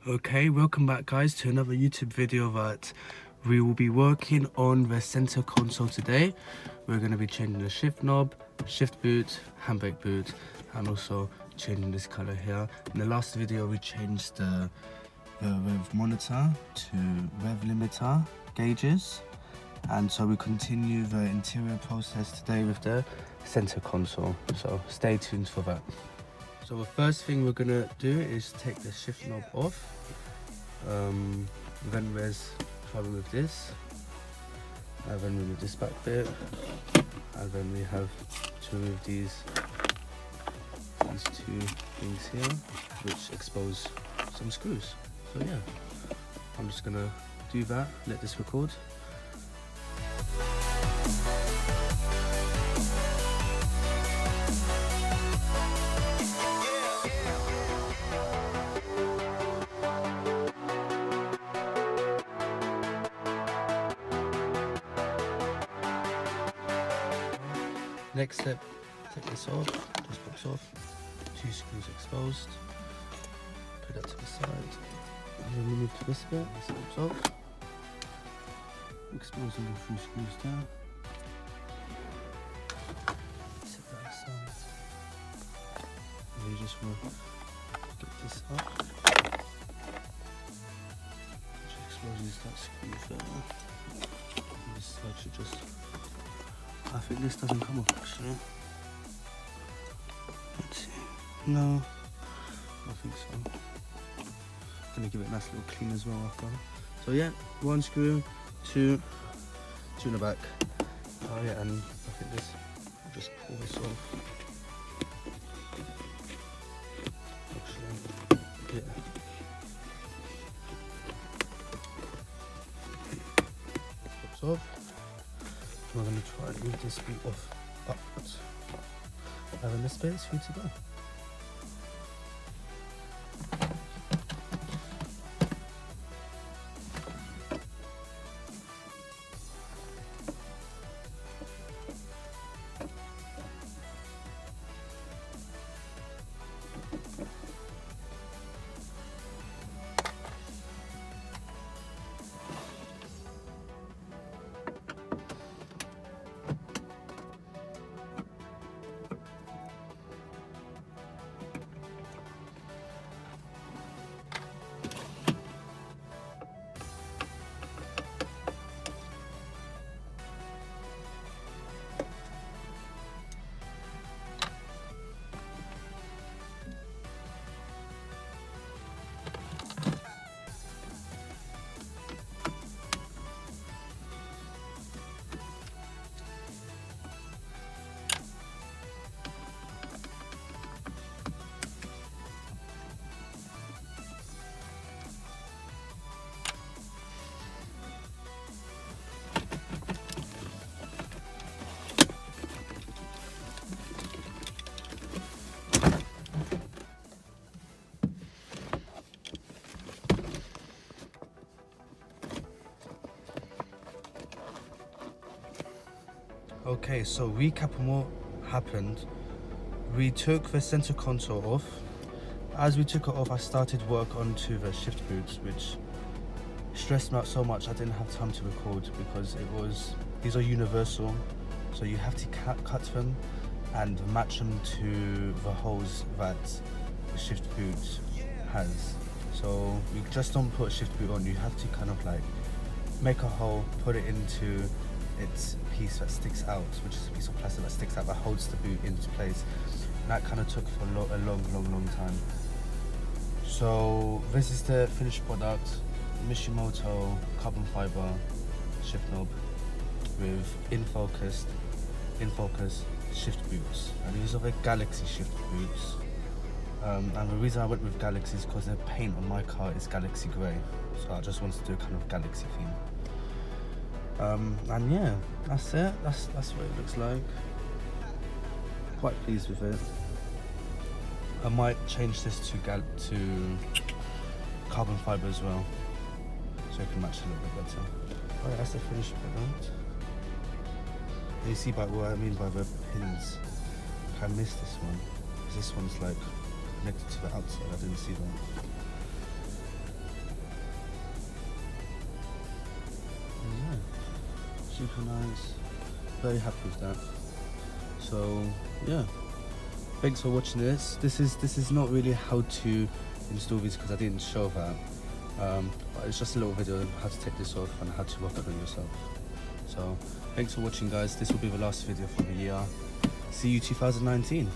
Okay, welcome back guys to another YouTube video that we will be working on the center console today. We're going to be changing the shift knob, shift boot, handbrake boot, and also changing this color here. In the last video we changed the rev monitor to rev limiter gauges, and so we continue the interior process today with the center console, so stay tuned for that. So the first thing we're gonna do is take the shift knob off. Then there's trouble with this, and then remove this back bit, and then we have to remove these two things here, which expose some screws. So yeah, I'm just gonna do that, let this record. Next step, take this off, this box off, 2 screws exposed, put that to the side, and then we move to this bit, this comes off, exposing the 3 screws down, set that aside, and we just want to get this up, which exposes that screw there, and this side should just, I think this doesn't come off actually. Let's see. No, I think so. Gonna give it a nice little clean as well after. So yeah, 1 screw, 2 in the back. Oh yeah, and I think this, just pull this off. Actually, yeah. Pops off. We're going to try and move this boot off upwards. And then this bit is free to go. Okay, so recap on what happened. We took the center console off. As we took it off, I started work onto the shift boots, which stressed me out so much I didn't have time to record, because these are universal, so you have to cut them and match them to the holes that the shift boot has. So you just don't put a shift boot on, you have to kind of like make a hole, put it into its piece that sticks out, which is a piece of plastic that sticks out that holds the boot into place. And that kind of took for a long time. So this is the finished product: Mishimoto carbon fiber shift knob with in focus shift boots, and these are the Galaxy shift boots. And the reason I went with Galaxy is because the paint on my car is Galaxy grey, so I just wanted to do a kind of Galaxy theme. And yeah, that's it. That's what it looks like. Quite pleased with it. I might change this to carbon fiber as well, so it can match a little bit better. Alright, that's the finished product. And you see by what I mean by the pins. I missed this one, because this one's like connected to the outside. I didn't see that. super nice. Very happy with that. So yeah, thanks for watching this. This is not really how to install these because I didn't show that. But it's just a little video on how to take this off and how to work it on yourself. So thanks for watching, guys. This will be the last video for the year. See you 2019.